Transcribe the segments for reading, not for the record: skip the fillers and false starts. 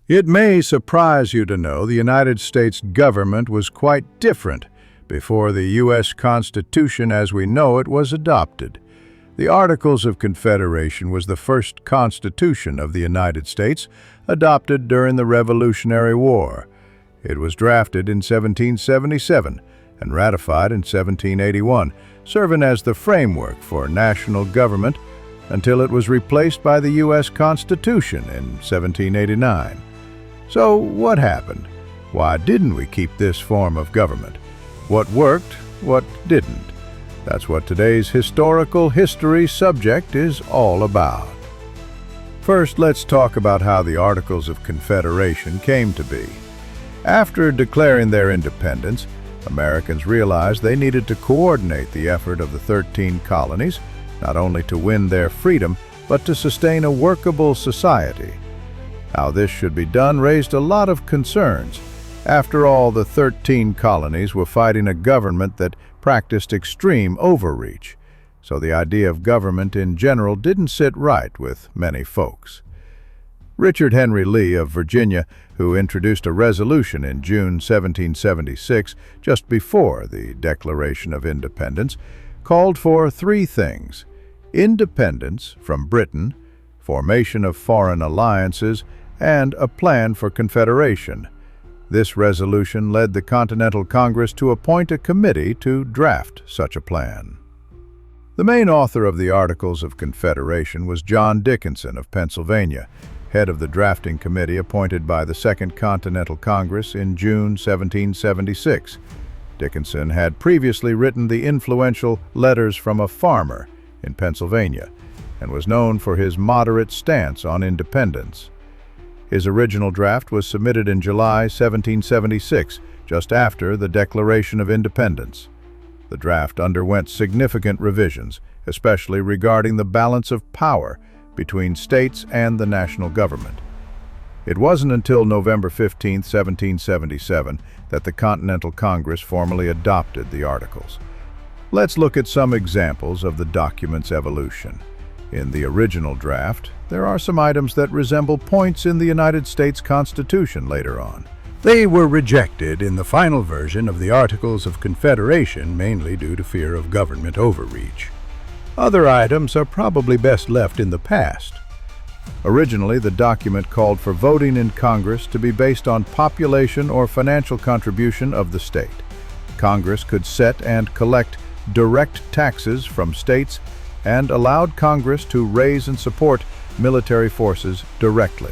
It may surprise you to know the United States government was quite different before the U.S. Constitution as we know it was adopted. The Articles of Confederation was the first Constitution of the United States adopted during the Revolutionary War. It was drafted in 1777 and ratified in 1781, serving as the framework for national government until it was replaced by the U.S. Constitution in 1789. So what happened? Why didn't we keep this form of government? What worked, what didn't? That's what today's historical history subject is all about. First, let's talk about how the Articles of Confederation came to be. After declaring their independence, Americans realized they needed to coordinate the effort of the 13 colonies, not only to win their freedom, but to sustain a workable society. How this should be done raised a lot of concerns. After all, the 13 colonies were fighting a government that practiced extreme overreach, so the idea of government in general didn't sit right with many folks. Richard Henry Lee of Virginia, who introduced a resolution in June 1776, just before the Declaration of Independence, called for three things: independence from Britain, formation of foreign alliances, and a plan for confederation. This resolution led the Continental Congress to appoint a committee to draft such a plan. The main author of the Articles of Confederation was John Dickinson of Pennsylvania, head of the drafting committee appointed by the Second Continental Congress in June 1776. Dickinson had previously written the influential Letters from a Farmer in Pennsylvania and was known for his moderate stance on independence. His original draft was submitted in July 1776, just after the Declaration of Independence. The draft underwent significant revisions, especially regarding the balance of power between states and the national government. It wasn't until November 15, 1777, that the Continental Congress formally adopted the Articles. Let's look at some examples of the document's evolution. In the original draft, there are some items that resemble points in the United States Constitution later on. They were rejected in the final version of the Articles of Confederation, mainly due to fear of government overreach. Other items are probably best left in the past. Originally, the document called for voting in Congress to be based on population or financial contribution of the state. Congress could set and collect direct taxes from states and allowed Congress to raise and support military forces directly.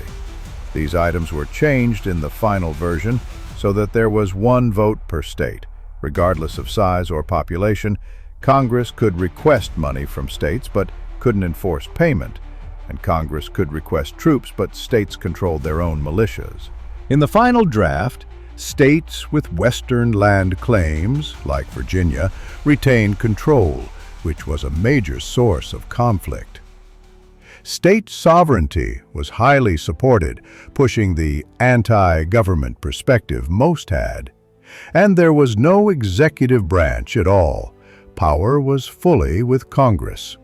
These items were changed in the final version so that there was one vote per state. Regardless of size or population, Congress could request money from states but couldn't enforce payment, and Congress could request troops but states controlled their own militias. In the final draft, states with western land claims, like Virginia, retained control, which was a major source of conflict. State sovereignty was highly supported, pushing the anti-government perspective most had. And there was no executive branch at all. Power was fully with Congress.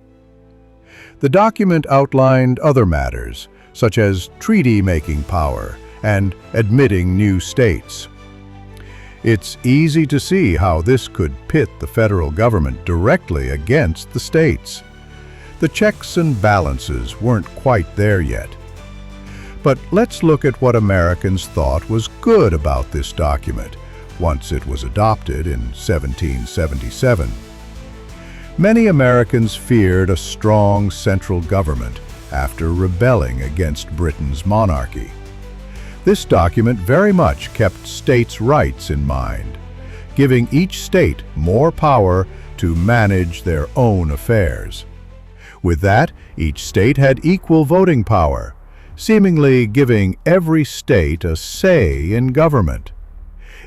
The document outlined other matters, such as treaty-making power and admitting new states. It's easy to see how this could pit the federal government directly against the states. The checks and balances weren't quite there yet. But let's look at what Americans thought was good about this document once it was adopted in 1777. Many Americans feared a strong central government after rebelling against Britain's monarchy. This document very much kept states' rights in mind, giving each state more power to manage their own affairs. With that, each state had equal voting power, seemingly giving every state a say in government.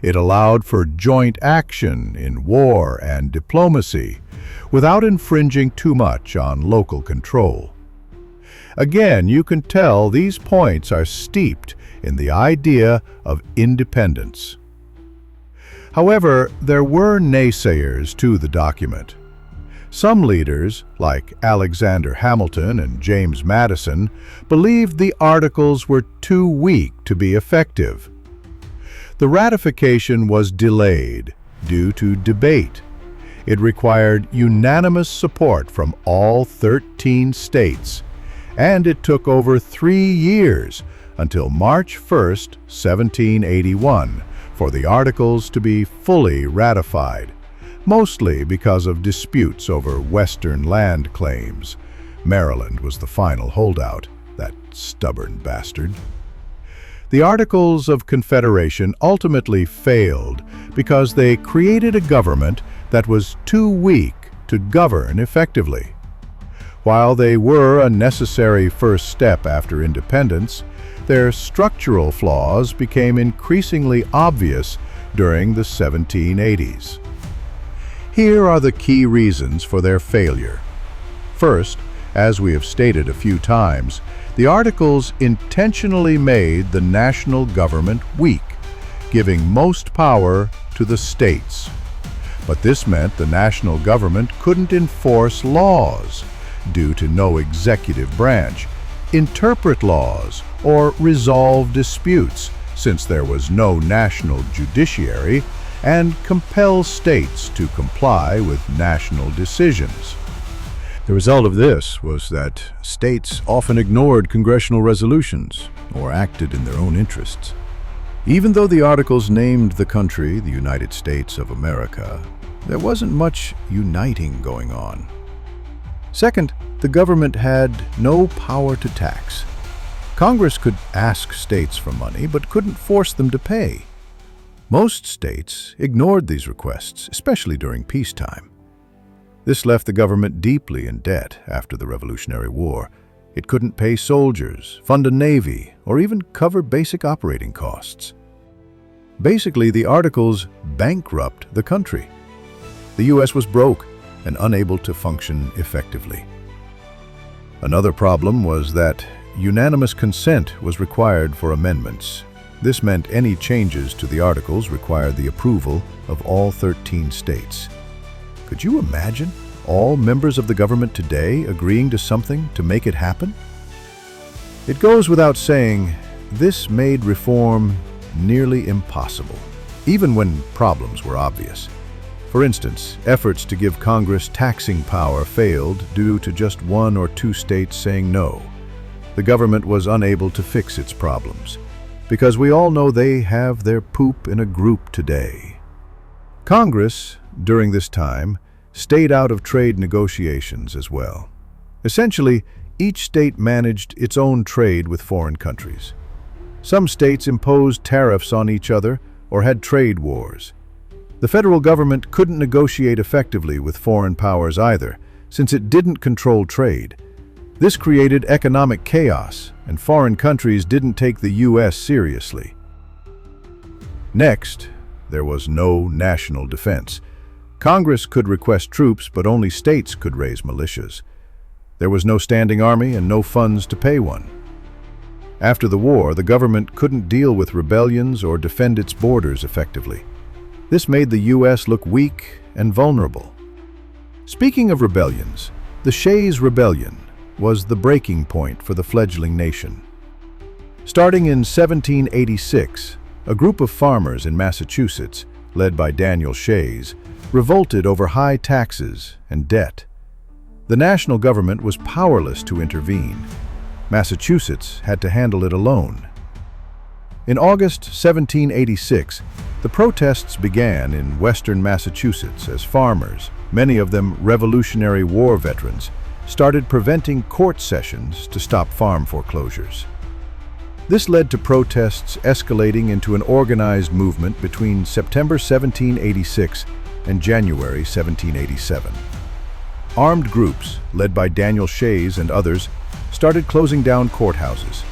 It allowed for joint action in war and diplomacy, without infringing too much on local control. Again, you can tell these points are steeped in the idea of independence. However, there were naysayers to the document. Some leaders, like Alexander Hamilton and James Madison, believed the Articles were too weak to be effective. The ratification was delayed due to debate. It required unanimous support from all 13 states, and it took over 3 years, until March 1, 1781, for the Articles to be fully ratified, mostly because of disputes over Western land claims. Maryland was the final holdout, that stubborn bastard. The Articles of Confederation ultimately failed because they created a government that was too weak to govern effectively. While they were a necessary first step after independence, their structural flaws became increasingly obvious during the 1780s. Here are the key reasons for their failure. First, as we have stated a few times, the Articles intentionally made the national government weak, giving most power to the states. But this meant the national government couldn't enforce laws, due to no executive branch, interpret laws, or resolve disputes, since there was no national judiciary, and compel states to comply with national decisions. The result of this was that states often ignored congressional resolutions or acted in their own interests. Even though the Articles named the country the United States of America, there wasn't much uniting going on. Second, the government had no power to tax. Congress could ask states for money, but couldn't force them to pay. Most states ignored these requests, especially during peacetime. This left the government deeply in debt after the Revolutionary War. It couldn't pay soldiers, fund a navy, or even cover basic operating costs. Basically, the Articles bankrupted the country. The U.S. was broke and unable to function effectively. Another problem was that unanimous consent was required for amendments. This meant any changes to the Articles required the approval of all 13 states. Could you imagine all members of the government today agreeing to something to make it happen? It goes without saying, this made reform nearly impossible, even when problems were obvious. For instance, efforts to give Congress taxing power failed due to just 1 or 2 states saying no. The government was unable to fix its problems, because we all know they have their poop in a group today. Congress, during this time, stayed out of trade negotiations as well. Essentially, each state managed its own trade with foreign countries. Some states imposed tariffs on each other or had trade wars. The federal government couldn't negotiate effectively with foreign powers either, since it didn't control trade. This created economic chaos, and foreign countries didn't take the U.S. seriously. Next, there was no national defense. Congress could request troops, but only states could raise militias. There was no standing army and no funds to pay one. After the war, the government couldn't deal with rebellions or defend its borders effectively. This made the U.S. look weak and vulnerable. Speaking of rebellions, the Shays Rebellion was the breaking point for the fledgling nation. Starting in 1786, a group of farmers in Massachusetts, led by Daniel Shays, revolted over high taxes and debt. The national government was powerless to intervene. Massachusetts had to handle it alone. In August 1786, the protests began in western Massachusetts as farmers, many of them Revolutionary War veterans, started preventing court sessions to stop farm foreclosures. This led to protests escalating into an organized movement between September 1786 and January 1787. Armed groups, led by Daniel Shays and others, started closing down courthouses.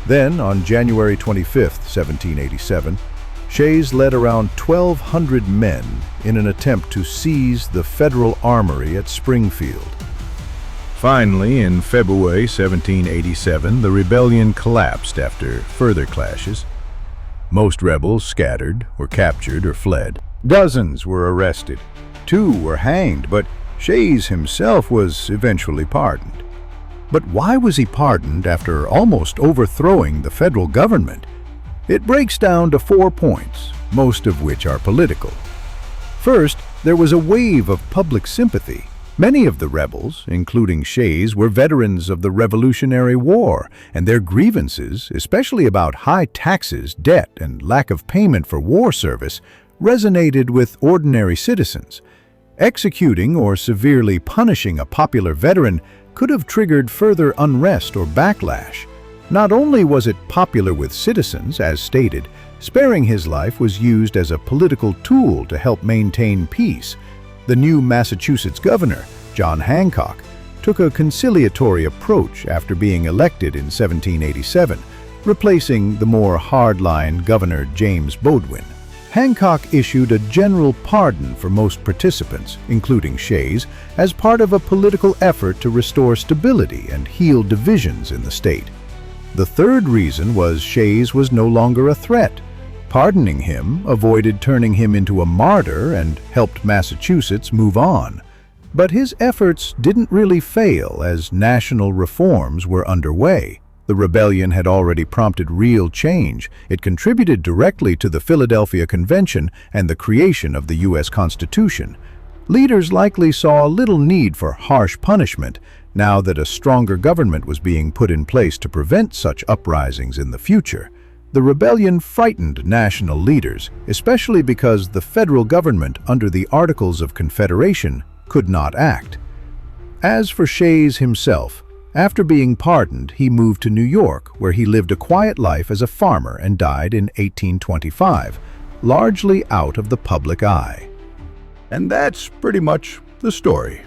Then, on January 25, 1787, Shays led around 1,200 men in an attempt to seize the federal armory at Springfield. Finally, in February 1787, the rebellion collapsed after further clashes. Most rebels scattered or captured or fled. Dozens were arrested. 2 were hanged, but Shays himself was eventually pardoned. But why was he pardoned after almost overthrowing the federal government? It breaks down to 4 points, most of which are political. First, there was a wave of public sympathy. Many of the rebels, including Shays, were veterans of the Revolutionary War, and their grievances, especially about high taxes, debt, and lack of payment for war service, resonated with ordinary citizens. Executing or severely punishing a popular veteran could have triggered further unrest or backlash. Not only was it popular with citizens, as stated, sparing his life was used as a political tool to help maintain peace. The new Massachusetts governor, John Hancock, took a conciliatory approach after being elected in 1787, replacing the more hardline Governor James Bowdoin. Hancock issued a general pardon for most participants, including Shays, as part of a political effort to restore stability and heal divisions in the state. The third reason was Shays was no longer a threat. Pardoning him avoided turning him into a martyr and helped Massachusetts move on. But his efforts didn't really fail as national reforms were underway. The rebellion had already prompted real change. It contributed directly to the Philadelphia Convention and the creation of the U.S. Constitution. Leaders likely saw little need for harsh punishment now that a stronger government was being put in place to prevent such uprisings in the future. The rebellion frightened national leaders, especially because the federal government under the Articles of Confederation could not act. As for Shays himself, after being pardoned, he moved to New York, where he lived a quiet life as a farmer and died in 1825, largely out of the public eye. And that's pretty much the story.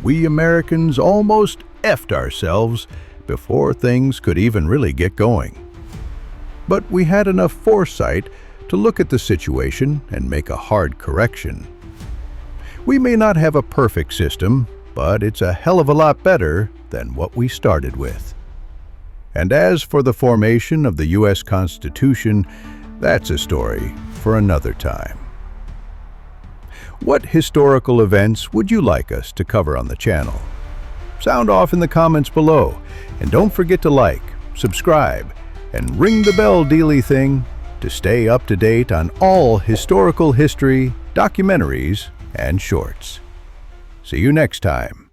We Americans almost effed ourselves before things could even really get going. But we had enough foresight to look at the situation and make a hard correction. We may not have a perfect system, but it's a hell of a lot better than what we started with. And as for the formation of the U.S. Constitution, that's a story for another time. What historical events would you like us to cover on the channel? Sound off in the comments below, and don't forget to like, subscribe, and ring the bell dealy thing to stay up to date on all historical history, documentaries, and shorts. See you next time.